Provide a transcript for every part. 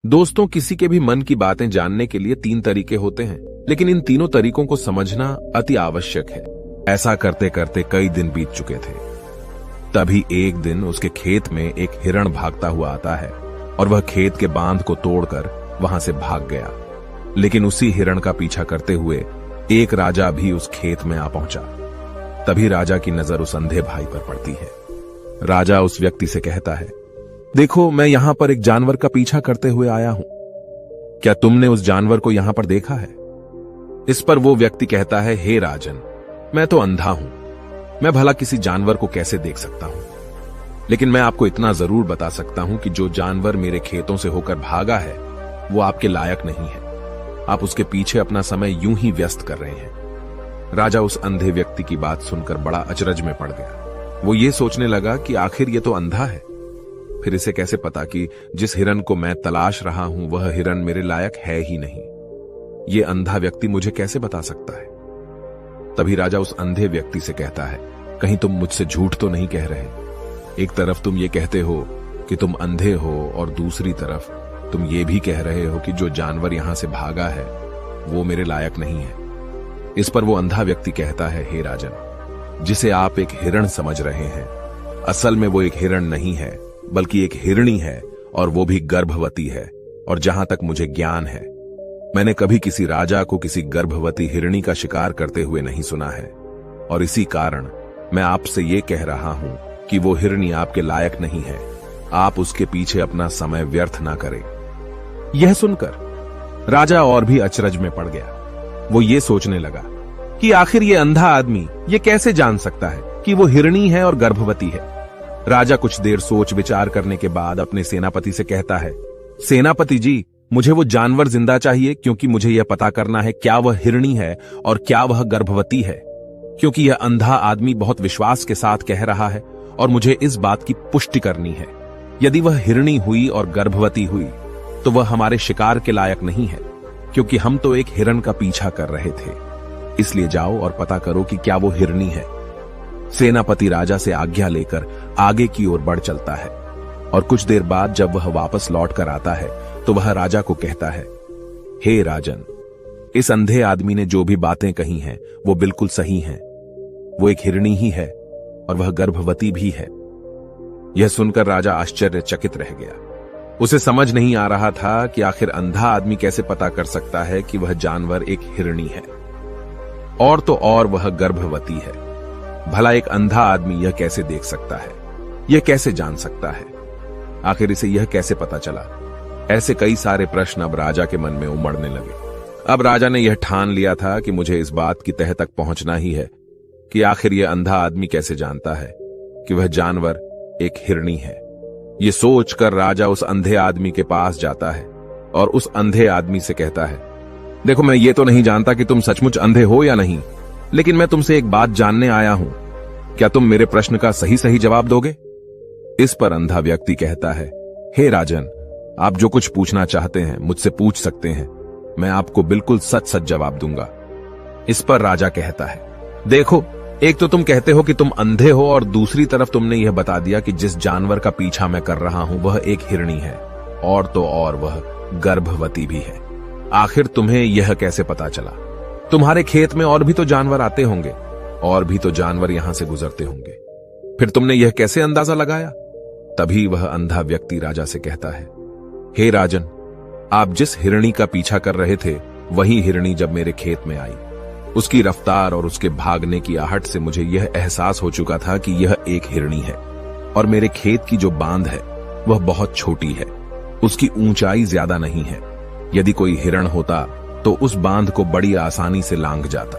दोस्तों, किसी के भी मन की बातें जानने के लिए 3 तरीके होते हैं, लेकिन इन तीनों तरीकों को समझना अति आवश्यक है। ऐसा करते करते कई दिन बीत चुके थे। तभी एक दिन उसके खेत में एक हिरण भागता हुआ आता है और वह खेत के बांध को तोड़कर वहां से भाग गया। लेकिन उसी हिरण का पीछा करते हुए एक राजा भी उस खेत में आ पहुंचा। तभी राजा की नजर उस अंधे भाई पर पड़ती है। राजा उस व्यक्ति से कहता है, देखो, मैं यहां पर एक जानवर का पीछा करते हुए आया हूं। क्या तुमने उस जानवर को यहां पर देखा है? इस पर वो व्यक्ति कहता है, हे राजन, मैं तो अंधा हूं, मैं भला किसी जानवर को कैसे देख सकता हूं। लेकिन मैं आपको इतना जरूर बता सकता हूं कि जो जानवर मेरे खेतों से होकर भागा है वो आपके लायक नहीं है। आप उसके पीछे अपना समय यूं ही व्यस्त कर रहे हैं। राजा उस अंधे व्यक्ति की बात सुनकर बड़ा अचरज में पड़ गया। वो ये सोचने लगा कि आखिर ये तो अंधा है, फिर इसे कैसे पता कि जिस हिरन को मैं तलाश रहा हूं वह हिरन मेरे लायक है ही नहीं। ये अंधा व्यक्ति मुझे कैसे बता सकता है? तभी राजा उस अंधे व्यक्ति से कहता है, कहीं तुम मुझसे झूठ तो नहीं कह रहे? एक तरफ तुम ये कहते हो कि तुम अंधे हो और दूसरी तरफ तुम ये भी कह रहे हो कि जो जानवर यहां से भागा है वो मेरे लायक नहीं है। इस पर वो अंधा व्यक्ति कहता है, हे राजन, जिसे आप एक हिरण समझ रहे हैं, असल में वो एक हिरण नहीं है बल्कि एक हिरणी है, और वो भी गर्भवती है। और जहां तक मुझे ज्ञान है, मैंने कभी किसी राजा को किसी गर्भवती हिरणी का शिकार करते हुए नहीं सुना है। और इसी कारण मैं आपसे ये कह रहा हूं कि वो हिरणी आपके लायक नहीं है। आप उसके पीछे अपना समय व्यर्थ ना करें। यह सुनकर राजा और भी अचरज में पड़ गया। वो ये सोचने लगा कि आखिर ये अंधा आदमी ये कैसे जान सकता है कि वो हिरणी है और गर्भवती है। राजा कुछ देर सोच विचार करने के बाद अपने सेनापति से कहता है, सेनापति जी, मुझे वो जानवर जिंदा चाहिए, क्योंकि मुझे यह पता करना है क्या वह हिरणी है और क्या वह गर्भवती है। क्योंकि यह अंधा आदमी बहुत विश्वास के साथ कह रहा है और मुझे इस बात की पुष्टि करनी है। यदि वह हिरणी हुई और गर्भवती हुई तो वह हमारे शिकार के लायक नहीं है, क्योंकि हम तो एक हिरण का पीछा कर रहे थे। इसलिए जाओ और पता करो कि क्या वो हिरणी है। सेनापति राजा से आज्ञा लेकर आगे की ओर बढ़ चलता है और कुछ देर बाद जब वह वापस लौट कर आता है तो वह राजा को कहता है, हे राजन, इस अंधे आदमी ने जो भी बातें कही हैं वो बिल्कुल सही हैं। वो एक हिरणी ही है और वह गर्भवती भी है। यह सुनकर राजा आश्चर्यचकित रह गया। उसे समझ नहीं आ रहा था कि आखिर अंधा आदमी कैसे पता कर सकता है कि वह जानवर एक हिरणी है, और तो और वह गर्भवती है। भला एक अंधा आदमी यह कैसे देख सकता है? यह कैसे जान सकता है? आखिर इसे यह कैसे पता चला? ऐसे कई सारे प्रश्न अब राजा के मन में उमड़ने लगे। अब राजा ने यह ठान लिया था कि मुझे इस बात की तह तक पहुंचना ही है कि आखिर यह अंधा आदमी कैसे जानता है कि वह जानवर एक हिरणी है। यह सोचकर राजा उस अंधे आदमी के पास जाता है और उस अंधे आदमी से कहता है, देखो, मैं ये तो नहीं जानता कि तुम सचमुच अंधे हो या नहीं, लेकिन मैं तुमसे एक बात जानने आया हूं। क्या तुम मेरे प्रश्न का सही सही जवाब दोगे? इस पर अंधा व्यक्ति कहता है, हे राजन, आप जो कुछ पूछना चाहते हैं मुझसे पूछ सकते हैं। मैं आपको बिल्कुल सच सच जवाब दूंगा। इस पर राजा कहता है, देखो, एक तो तुम कहते हो कि तुम अंधे हो और दूसरी तरफ तुमने यह बता दिया कि जिस जानवर का पीछा मैं कर रहा हूं वह एक हिरणी है, और तो और वह गर्भवती भी है। आखिर तुम्हें यह कैसे पता चला? तुम्हारे खेत में और भी तो जानवर आते होंगे, और भी तो जानवर यहां से गुजरते होंगे, फिर तुमने यह कैसे अंदाजा लगाया? तभी वह अंधा व्यक्ति राजा से कहता है, हे राजन, आप जिस हिरणी का पीछा कर रहे थे वही हिरणी जब मेरे खेत में आई, उसकी रफ्तार और उसके भागने की आहट से मुझे यह एहसास हो चुका था कि यह एक हिरणी है। और मेरे खेत की जो बांध है वह बहुत छोटी है, उसकी ऊंचाई ज्यादा नहीं है। यदि कोई हिरण होता तो उस बांध को बड़ी आसानी से लांघ जाता,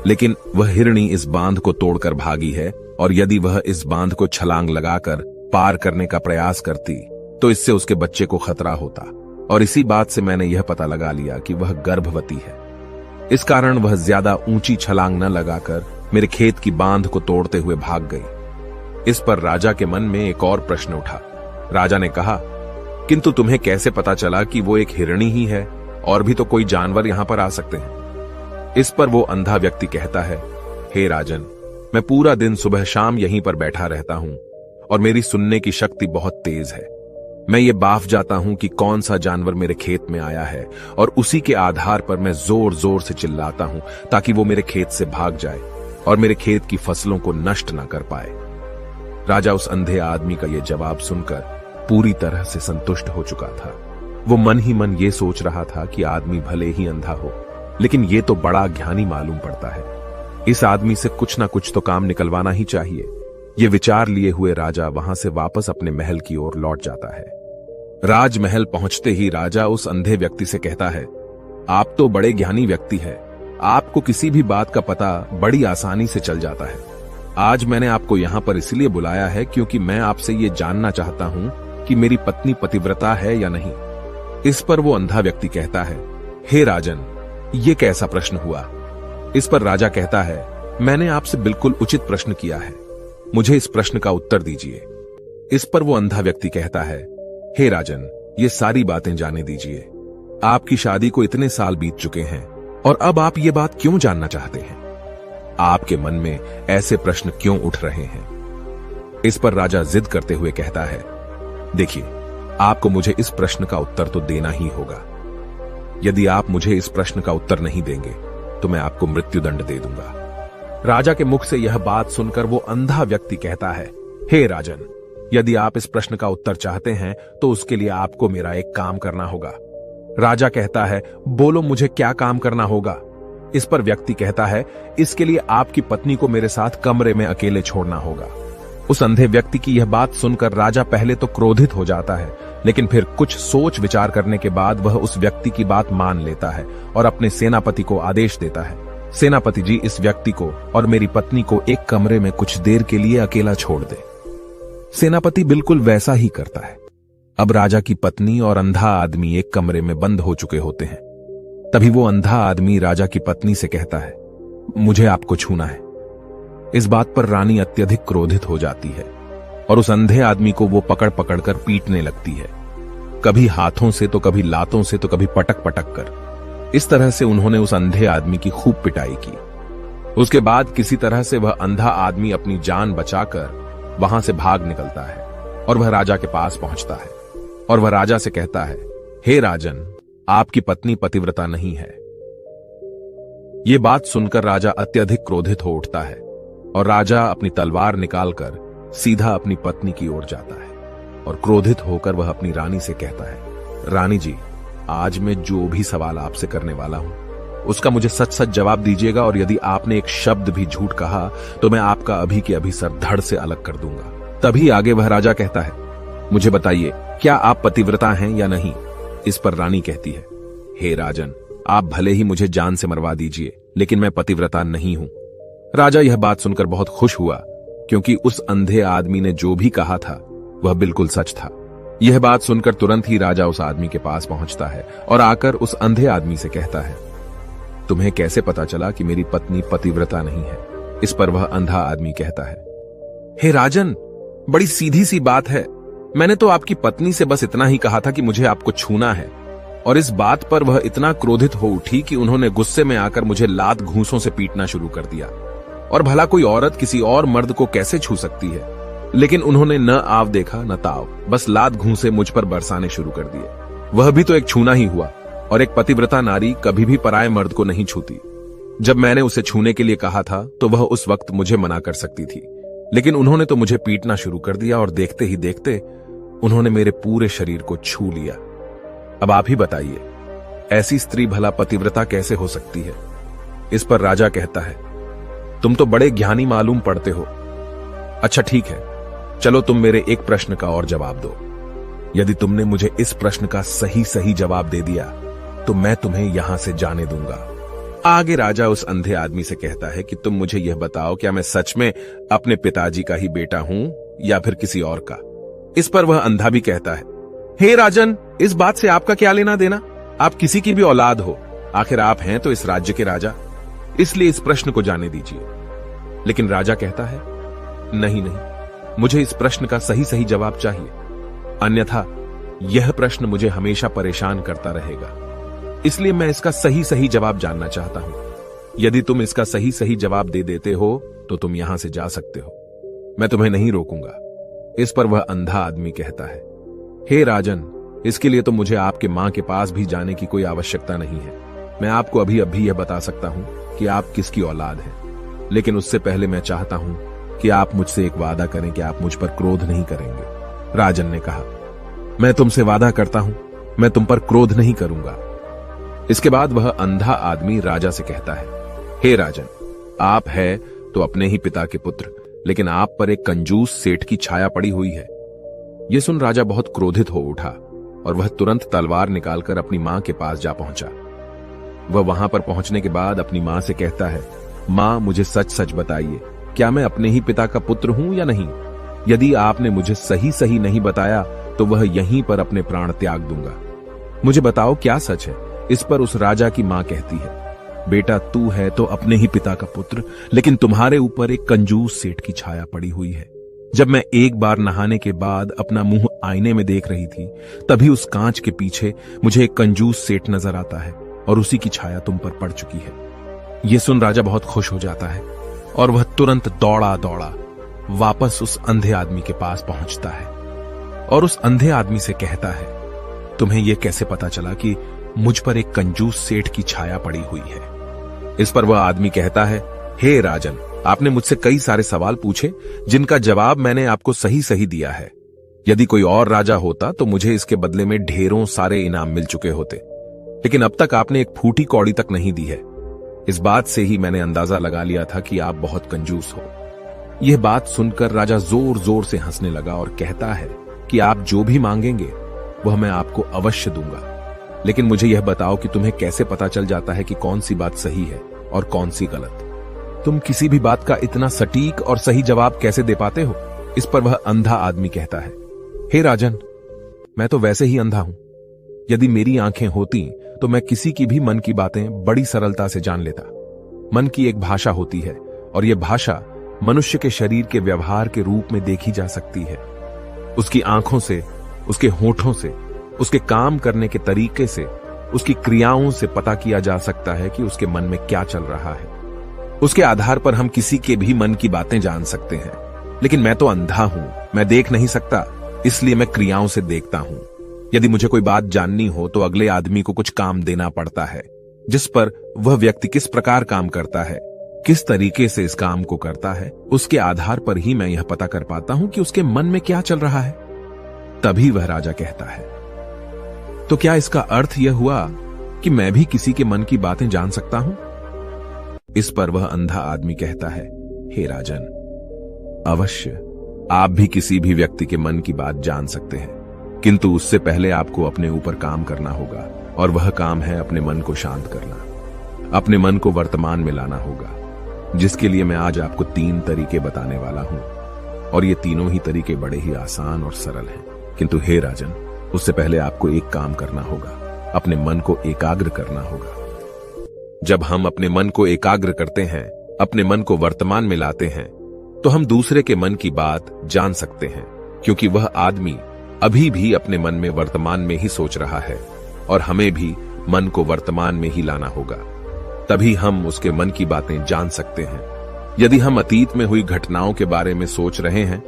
लेकिन वह हिरणी इस बांध को तोड़कर भागी है, और यदि वह इस बांध को छलांग लगाकर पार करने का प्रयास करती तो इससे उसके बच्चे को खतरा होता। और इसी बात से मैंने यह पता लगा लिया कि वह गर्भवती है। इस कारण वह ज्यादा ऊंची छलांग न लगाकर मेरे खेत की बांध को तोड़ते हुए भाग गई। इस पर राजा के मन में एक और प्रश्न उठा। राजा ने कहा, किंतु तुम्हें कैसे पता चला कि वो एक हिरणी ही है? और भी तो कोई जानवर यहां पर आ सकते हैं। इस पर वो अंधा व्यक्ति कहता है, हे राजन, मैं पूरा दिन सुबह शाम यहीं पर बैठा रहता हूं और मेरी सुनने की शक्ति बहुत तेज है। मैं ये बाफ जाता हूं कि कौन सा जानवर मेरे खेत में आया है और उसी के आधार पर मैं जोर जोर से चिल्लाता हूं ताकि वो मेरे खेत से भाग जाए और मेरे खेत की फसलों को नष्ट ना कर पाए। राजा उस अंधे आदमी का यह जवाब सुनकर पूरी तरह से संतुष्ट हो चुका था। वो मन ही मन ये सोच रहा था कि आदमी भले ही अंधा हो, लेकिन ये तो बड़ा ज्ञानी मालूम पड़ता है। इस आदमी से कुछ ना कुछ तो काम निकलवाना ही चाहिए। ये विचार लिए हुए राजा वहां से वापस अपने महल की ओर लौट जाता है। राजमहल पहुंचते ही राजा उस अंधे व्यक्ति से कहता है, आप तो बड़े ज्ञानी व्यक्ति है, आपको किसी भी बात का पता बड़ी आसानी से चल जाता है। आज मैंने आपको यहां पर इसलिए बुलाया है क्योंकि मैं आपसे ये जानना चाहता हूं कि मेरी पत्नी पतिव्रता है या नहीं। इस पर वो अंधा व्यक्ति कहता है, हे राजन, ये कैसा प्रश्न हुआ। इस पर राजा कहता है, मैंने आपसे बिल्कुल उचित प्रश्न किया है, मुझे इस प्रश्न का उत्तर दीजिए। इस पर वो अंधा व्यक्ति कहता है, हे राजन, ये सारी बातें जाने दीजिए। आपकी शादी को इतने साल बीत चुके हैं और अब आप ये बात क्यों जानना चाहते हैं? आपके मन में ऐसे प्रश्न क्यों उठ रहे हैं? इस पर राजा जिद करते हुए कहता है, देखिए, आपको मुझे इस प्रश्न का उत्तर तो देना ही होगा। यदि आप मुझे इस प्रश्न का उत्तर नहीं देंगे तो मैं आपको मृत्युदंड दे दूंगा। राजा के मुख से यह बात सुनकर वो अंधा व्यक्ति कहता है, हे राजन, यदि आप इस प्रश्न का उत्तर चाहते हैं तो उसके लिए आपको मेरा एक काम करना होगा। राजा कहता है, बोलो मुझे क्या काम करना होगा। इस पर व्यक्ति कहता है, इसके लिए आपकी पत्नी को मेरे साथ कमरे में अकेले छोड़ना होगा। उस अंधे व्यक्ति की यह बात सुनकर राजा पहले तो क्रोधित हो जाता है, लेकिन फिर कुछ सोच विचार करने के बाद वह उस व्यक्ति की बात मान लेता है और अपने सेनापति को आदेश देता है, सेनापति जी, इस व्यक्ति को और मेरी पत्नी को एक कमरे में कुछ देर के लिए अकेला छोड़ दे। सेनापति बिल्कुल वैसा ही करता है। अब राजा की पत्नी और अंधा आदमी एक कमरे में बंद हो चुके होते हैं। तभी वो अंधा आदमी राजा की पत्नी से कहता है, मुझे आपको छूना है। इस बात पर रानी अत्यधिक क्रोधित हो जाती है और उस अंधे आदमी को वो पकड़ पकड़ कर पीटने लगती है, कभी हाथों से तो कभी लातों से तो कभी पटक पटक कर। इस तरह से उन्होंने उस अंधे आदमी की खूब पिटाई की। उसके बाद किसी तरह से वह अंधा आदमी अपनी जान बचाकर वहां से भाग निकलता है और वह राजा के पास पहुंचता है और वह राजा से कहता है, हे राजन, आपकी पत्नी पतिव्रता नहीं है। यह बात सुनकर राजा अत्यधिक क्रोधित हो उठता है और राजा अपनी तलवार निकालकर सीधा अपनी पत्नी की ओर जाता है और क्रोधित होकर वह अपनी रानी से कहता है, रानी जी, आज मैं जो भी सवाल आपसे करने वाला हूं उसका मुझे सच सच जवाब दीजिएगा और यदि आपने एक शब्द भी झूठ कहा तो मैं आपका अभी के अभी सर धड़ से अलग कर दूंगा। तभी आगे वह राजा कहता है, मुझे बताइए, क्या आप पतिव्रता हैं या नहीं। इस पर रानी कहती है, हे राजन, आप भले ही मुझे जान से मरवा दीजिए, लेकिन मैं पतिव्रता नहीं हूं। राजा यह बात सुनकर बहुत खुश हुआ क्योंकि उस अंधे आदमी ने जो भी कहा था वह बिल्कुल सच था। यह बात सुनकर तुरंत ही राजा उस आदमी के पास पहुंचता है और आकर उस अंधे आदमी से कहता है, तुम्हें कैसे पता चला कि मेरी पत्नी पतिव्रता नहीं है। इस पर वह अंधा आदमी कहता है, हे राजन, बड़ी सीधी सी बात है, मैंने तो आपकी पत्नी से बस इतना ही कहा था कि मुझे आपको छूना है, और इस बात पर वह इतना क्रोधित हो उठी कि उन्होंने गुस्से में आकर मुझे लात घूंसों से पीटना शुरू कर दिया। और भला कोई औरत किसी और मर्द को कैसे छू सकती है, लेकिन उन्होंने न आव देखा न ताव, बस लात घूंसे मुझ पर बरसाने शुरू कर दिए। वह भी तो एक छूना ही हुआ, और एक पतिव्रता नारी कभी भी पराये मर्द को नहीं छूती। जब मैंने उसे छूने के लिए कहा था तो वह उस वक्त मुझे मना कर सकती थी, लेकिन उन्होंने तो मुझे पीटना शुरू कर दिया और देखते ही देखते उन्होंने मेरे पूरे शरीर को छू लिया। अब आप ही बताइए, ऐसी स्त्री भला पतिव्रता कैसे हो सकती है। इस पर राजा कहता है, तुम तो बड़े ज्ञानी मालूम पड़ते हो। अच्छा ठीक है, चलो तुम मेरे एक प्रश्न का और जवाब दो। यदि तुमने मुझे इस प्रश्न का सही सही जवाब दे दिया तो मैं तुम्हें यहां से जाने दूंगा। आगे राजा उस अंधे आदमी से कहता है कि तुम मुझे यह बताओ, क्या मैं सच में अपने पिताजी का ही बेटा हूं या फिर किसी और का। इस पर वह अंधा भी कहता है, हे राजन, इस बात से आपका क्या लेना देना, आप किसी की भी औलाद हो, आखिर आप हैं तो इस राज्य के राजा, इसलिए इस प्रश्न को जाने दीजिए। लेकिन राजा कहता है, नहीं नहीं, मुझे इस प्रश्न का सही सही जवाब चाहिए, अन्यथा यह प्रश्न मुझे हमेशा परेशान करता रहेगा, इसलिए मैं इसका सही सही जवाब जानना चाहता हूं। यदि तुम इसका सही सही जवाब दे देते हो तो तुम यहां से जा सकते हो, मैं तुम्हें नहीं रोकूंगा। इस पर वह अंधा आदमी कहता है, हे राजन, इसके लिए तो मुझे आपके मां के पास भी जाने की कोई आवश्यकता नहीं है। मैं आपको अभी अभी यह बता सकता हूं कि आप किसकी औलाद हैं। लेकिन उससे पहले मैं चाहता हूं कि आप मुझसे एक वादा करें कि आप मुझ पर क्रोध नहीं करेंगे। राजन ने कहा, मैं तुमसे वादा करता हूं, मैं तुम पर क्रोध नहीं करूंगा। इसके बाद वह अंधा आदमी राजा से कहता है, हे राजन, आप है तो अपने ही पिता के पुत्र, लेकिन आप पर एक कंजूस सेठ की छाया पड़ी हुई है। यह सुन राजा बहुत क्रोधित हो उठा और वह तुरंत तलवार निकालकर अपनी मां के पास जा पहुंचा। वह वहां पर पहुंचने के बाद अपनी मां से कहता है, मां, मुझे सच सच बताइए, क्या मैं अपने ही पिता का पुत्र हूं या नहीं? यदि आपने मुझे सही सही नहीं बताया तो वह यहीं पर अपने प्राण त्याग दूंगा। मुझे बताओ क्या सच है? इस पर उस राजा की मां कहती है, बेटा, तू है तो अपने ही पिता का पुत्र, लेकिन तुम्हारे ऊपर एक कंजूस सेठ की छाया पड़ी हुई है। जब मैं एक बार नहाने के बाद अपना मुंह आईने में देख रही थी, तभी उस कांच के पीछे मुझे एक कंजूस सेठ नजर आता है और उसी की छाया तुम पर पड़ चुकी है। यह सुन राजा बहुत खुश हो जाता है और वह तुरंत दौड़ा दौड़ा वापस उस अंधे आदमी के पास पहुंचता है और उस अंधे आदमी से कहता है, तुम्हें यह कैसे पता चला कि मुझ पर एक कंजूस सेठ की छाया पड़ी हुई है? इस पर वह आदमी कहता है, हे राजन, आपने मुझसे कई सारे सवाल पूछे जिनका जवाब मैंने आपको सही सही दिया है। यदि कोई और राजा होता तो मुझे इसके बदले में ढेरों सारे इनाम मिल चुके होते, लेकिन अब तक आपने एक फूटी कौड़ी तक नहीं दी है। इस बात से ही मैंने अंदाजा लगा लिया था कि आप बहुत कंजूस हो। यह बात सुनकर राजा जोर जोर से हंसने लगा और कहता है कि आप जो भी मांगेंगे वह मैं आपको अवश्य दूंगा, लेकिन मुझे यह बताओ कि तुम्हें कैसे पता चल जाता है कि कौन सी बात सही है और कौन सी गलत? तुम किसी भी बात का इतना सटीक और सही जवाब कैसे दे पाते हो? इस पर वह अंधा आदमी कहता है, हे राजन, मैं तो वैसे ही अंधा हूं। यदि मेरी आंखें होती तो मैं किसी की भी मन की बातें बड़ी सरलता से जान लेता। मन की एक भाषा होती है और यह भाषा मनुष्य के शरीर के व्यवहार के रूप में देखी जा सकती है। उसकी आंखों से, उसके होठों से, उसके काम करने के तरीके से, उसकी क्रियाओं से पता किया जा सकता है कि उसके मन में क्या चल रहा है। उसके आधार पर हम किसी के भी मन की बातें जान सकते हैं। लेकिन मैं तो अंधा हूं, मैं देख नहीं सकता, इसलिए मैं क्रियाओं से देखता हूं। यदि मुझे कोई बात जाननी हो तो अगले आदमी को कुछ काम देना पड़ता है, जिस पर वह व्यक्ति किस प्रकार काम करता है, किस तरीके से इस काम को करता है, उसके आधार पर ही मैं यह पता कर पाता हूं कि उसके मन में क्या चल रहा है। तभी वह राजा कहता है, तो क्या इसका अर्थ यह हुआ कि मैं भी किसी के मन की बातें जान सकता हूं? इस पर वह अंधा आदमी कहता है, हे राजन, अवश्य आप भी किसी भी व्यक्ति के मन की बात जान सकते हैं, किंतु उससे पहले आपको अपने ऊपर काम करना होगा और वह काम है अपने मन को शांत करना, अपने मन को वर्तमान में लाना होगा, जिसके लिए मैं आज आपको 3 तरीके बताने वाला हूं। और ये तीनों ही तरीके बड़े ही आसान और सरल हैं। किंतु हे राजन, उससे पहले आपको एक काम करना होगा, अपने मन को एकाग्र करना होगा। जब हम अपने मन को एकाग्र करते हैं, अपने मन को वर्तमान में लाते हैं, तो हम दूसरे के मन की बात जान सकते हैं, क्योंकि वह आदमी अभी भी अपने मन में वर्तमान में ही सोच रहा है और हमें भी मन को वर्तमान में ही लाना होगा। तभी हम उसके मन की बातें जान सकते हैं। यदि हम अतीत में हुई घटनाओं के बारे में सोच रहे हैं,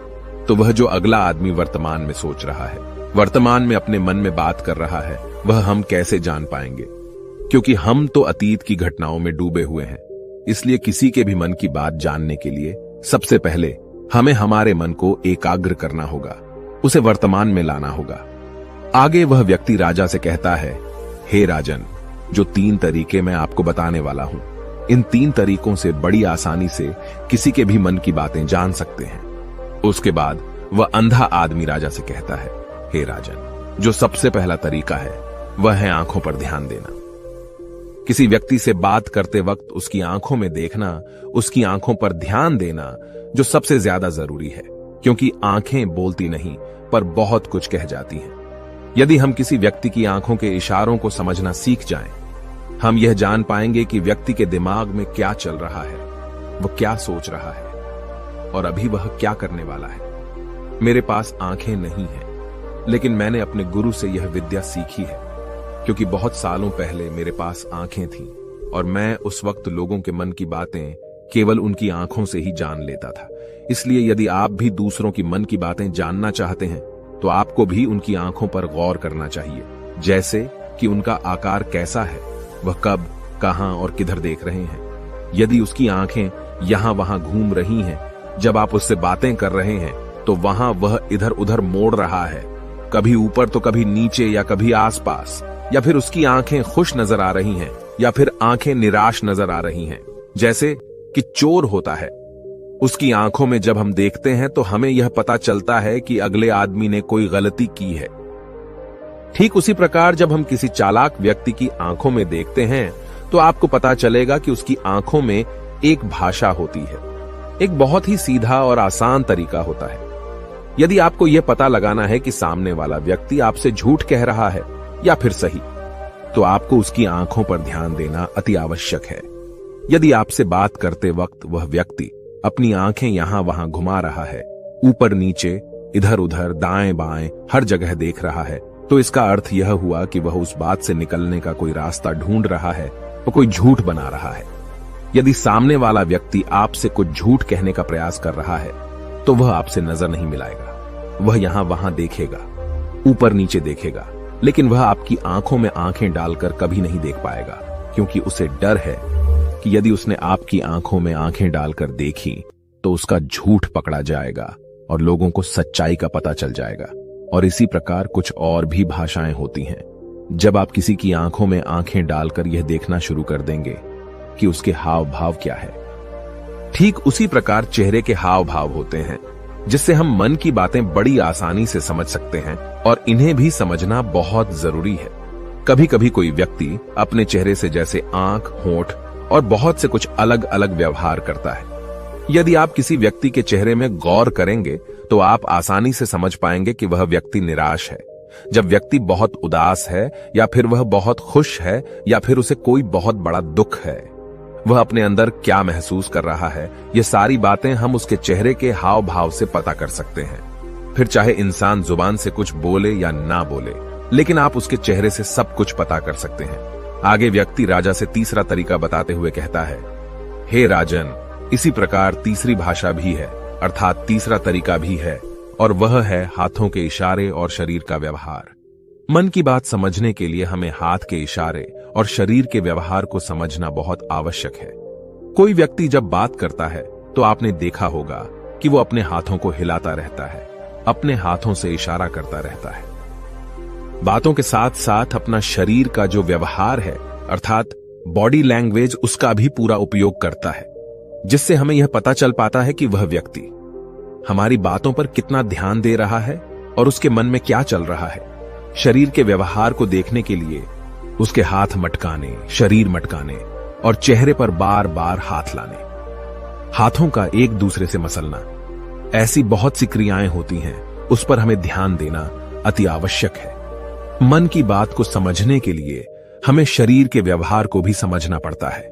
तो वह जो अगला आदमी वर्तमान में सोच रहा है, वर्तमान में अपने मन में बात कर रहा है, वह हम कैसे जान पाएंगे? क्योंकि हम तो अतीत की घटनाओं में डूबे हुए हैं। इसलिए किसी के भी मन की बात जानने के लिए सबसे पहले हमें हमारे मन को एकाग्र करना होगा, उसे वर्तमान में लाना होगा। आगे वह व्यक्ति राजा से कहता है, हे राजन, जो 3 तरीके मैं आपको बताने वाला हूं, इन 3 तरीकों से बड़ी आसानी से किसी के भी मन की बातें जान सकते हैं। उसके बाद वह अंधा आदमी राजा से कहता है, हे राजन, जो सबसे पहला तरीका है वह है आंखों पर ध्यान देना। किसी व्यक्ति से बात करते वक्त उसकी आंखों में देखना, उसकी आंखों पर ध्यान देना जो सबसे ज्यादा जरूरी है, क्योंकि आंखें बोलती नहीं पर बहुत कुछ कह जाती हैं। यदि हम किसी व्यक्ति की आंखों के इशारों को समझना सीख जाएं, हम यह जान पाएंगे कि व्यक्ति के दिमाग में क्या चल रहा है, वह क्या सोच रहा है और अभी वह क्या करने वाला है। मेरे पास आंखें नहीं हैं, लेकिन मैंने अपने गुरु से यह विद्या सीखी है, क्योंकि बहुत सालों पहले मेरे पास आंखें थीं और मैं उस वक्त लोगों के मन की बातें केवल उनकी आंखों से ही जान लेता था। इसलिए यदि आप भी दूसरों की मन की बातें जानना चाहते हैं तो आपको भी उनकी आंखों पर गौर करना चाहिए, जैसे कि उनका आकार कैसा है, वह कब, कहां और किधर देख रहे हैं। यदि उसकी आंखें यहां वहां घूम रही हैं, जब आप उससे बातें कर रहे हैं, तो वहां वह इधर उधर मोड़ रहा है, कभी ऊपर तो कभी नीचे या कभी आसपास, या फिर उसकी आंखें खुश नजर आ रही हैं या फिर आंखें निराश नजर आ रही हैं, जैसे कि चोर होता है। उसकी आंखों में जब हम देखते हैं तो हमें यह पता चलता है कि अगले आदमी ने कोई गलती की है। ठीक उसी प्रकार जब हम किसी चालाक व्यक्ति की आंखों में देखते हैं तो आपको पता चलेगा कि उसकी आंखों में एक भाषा होती है। एक बहुत ही सीधा और आसान तरीका होता है। यदि आपको यह पता लगाना है कि सामने वाला व्यक्ति आपसे झूठ कह रहा है या फिर सही, तो आपको उसकी आंखों पर ध्यान देना अति आवश्यक है। यदि आपसे बात करते वक्त वह व्यक्ति अपनी आंखें यहां वहां घुमा रहा है, ऊपर नीचे, इधर उधर, दाएं बाएं, हर जगह देख रहा है, तो इसका अर्थ यह हुआ कि वह उस बात से निकलने का कोई रास्ता ढूंढ रहा है, वो कोई झूठ बना रहा है। यदि सामने वाला व्यक्ति आपसे कुछ झूठ कहने का प्रयास कर रहा है, तो वह आपसे नजर नहीं मिलाएगा। वह यहां वहां देखेगा, ऊपर नीचे देखेगा, लेकिन वह आपकी आंखों में आंखें डालकर कभी नहीं देख पाएगा, क्योंकि उसे डर है कि यदि उसने आपकी आंखों में आंखें डालकर देखी तो उसका झूठ पकड़ा जाएगा और लोगों को सच्चाई का पता चल जाएगा। और इसी प्रकार कुछ और भी भाषाएं होती हैं। जब आप किसी की आंखों में आंखें डालकर यह देखना शुरू कर देंगे कि उसके हाव भाव क्या है, ठीक उसी प्रकार चेहरे के हाव भाव होते हैं, जिससे हम मन की बातें बड़ी आसानी से समझ सकते हैं और इन्हें भी समझना बहुत जरूरी है। कभी कभी कोई व्यक्ति अपने चेहरे से जैसे आंख, होंठ और बहुत से कुछ अलग अलग व्यवहार करता है। यदि आप किसी व्यक्ति के चेहरे में गौर करेंगे तो आप आसानी से समझ पाएंगे कि वह व्यक्ति निराश है, जब व्यक्ति बहुत उदास है, या फिर वह बहुत खुश है, या फिर उसे कोई बहुत बड़ा दुख है। वह अपने अंदर क्या महसूस कर रहा है, ये सारी बातें हम उसके चेहरे के हाव भाव से पता कर सकते हैं। फिर चाहे इंसान जुबान से कुछ बोले या ना बोले, लेकिन आप उसके चेहरे से सब कुछ पता कर सकते हैं। आगे व्यक्ति राजा से तीसरा तरीका बताते हुए कहता है, हे राजन, इसी प्रकार तीसरी भाषा भी है, अर्थात तीसरा तरीका भी है, और वह है हाथों के इशारे और शरीर का व्यवहार। मन की बात समझने के लिए हमें हाथ के इशारे और शरीर के व्यवहार को समझना बहुत आवश्यक है। कोई व्यक्ति जब बात करता है तो आपने देखा होगा कि वो अपने हाथों को हिलाता रहता है, अपने हाथों से इशारा करता रहता है। बातों के साथ साथ अपना शरीर का जो व्यवहार है, अर्थात बॉडी लैंग्वेज, उसका भी पूरा उपयोग करता है, जिससे हमें यह पता चल पाता है कि वह व्यक्ति हमारी बातों पर कितना ध्यान दे रहा है और उसके मन में क्या चल रहा है। शरीर के व्यवहार को देखने के लिए उसके हाथ मटकाने, शरीर मटकाने और चेहरे पर बार बार हाथ लाने, हाथों का एक दूसरे से मसलना, ऐसी बहुत सी क्रियाएं होती हैं, उस पर हमें ध्यान देना अति आवश्यक है। मन की बात को समझने के लिए हमें शरीर के व्यवहार को भी समझना पड़ता है।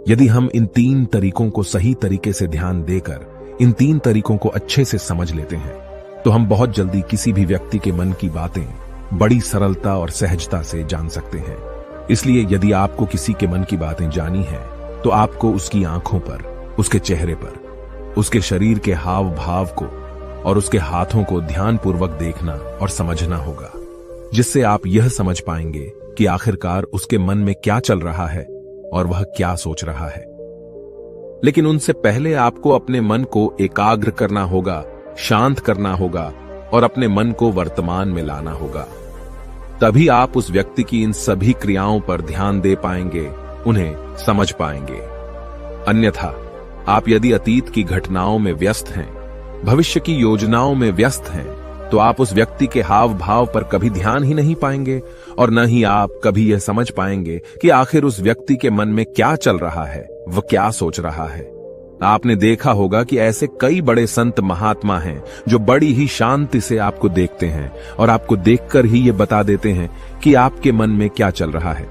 यदि हम इन तीन तरीकों को सही तरीके से ध्यान देकर इन तीन तरीकों को अच्छे से समझ लेते हैं, तो हम बहुत जल्दी किसी भी व्यक्ति के मन की बातें बड़ी सरलता और सहजता से जान सकते हैं। इसलिए यदि आपको किसी के मन की बातें जानी है, तो आपको उसकी आंखों पर, उसके चेहरे पर, उसके शरीर के हाव भाव को और उसके हाथों को ध्यानपूर्वक देखना और समझना होगा, जिससे आप यह समझ पाएंगे कि आखिरकार उसके मन में क्या चल रहा है और वह क्या सोच रहा है। लेकिन उनसे पहले आपको अपने मन को एकाग्र करना होगा, शांत करना होगा और अपने मन को वर्तमान में लाना होगा। तभी आप उस व्यक्ति की इन सभी क्रियाओं पर ध्यान दे पाएंगे, उन्हें समझ पाएंगे। अन्यथा आप यदि अतीत की घटनाओं में व्यस्त हैं, भविष्य की योजनाओं में व्यस्त हैं, तो आप उस व्यक्ति के हाव भाव पर कभी ध्यान ही नहीं पाएंगे और न ही आप कभी यह समझ पाएंगे कि आखिर उस व्यक्ति के मन में क्या चल रहा है, वह क्या सोच रहा है। आपने देखा होगा कि ऐसे कई बड़े संत महात्मा हैं जो बड़ी ही शांति से आपको देखते हैं और आपको देखकर ही ये बता देते हैं कि आपके मन में क्या चल रहा है,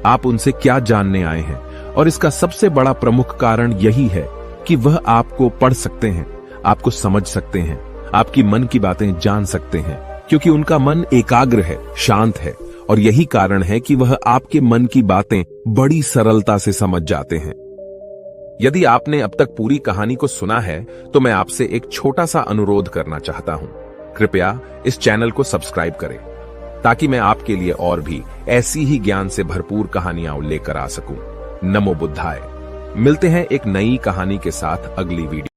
आप उनसे क्या जानने आए हैं। और इसका सबसे बड़ा प्रमुख कारण यही है कि वह आपको पढ़ सकते हैं, आपको समझ सकते हैं, आपकी मन की बातें जान सकते हैं, क्योंकि उनका मन एकाग्र है, शांत है, और यही कारण है कि वह आपके मन की बातें बड़ी सरलता से समझ जाते हैं। यदि आपने अब तक पूरी कहानी को सुना है, तो मैं आपसे एक छोटा सा अनुरोध करना चाहता हूं। कृपया इस चैनल को सब्सक्राइब करें ताकि मैं आपके लिए और भी ऐसी ही ज्ञान से भरपूर कहानियां लेकर आ सकूं। नमो बुद्धाय। मिलते हैं एक नई कहानी के साथ अगली वीडियो।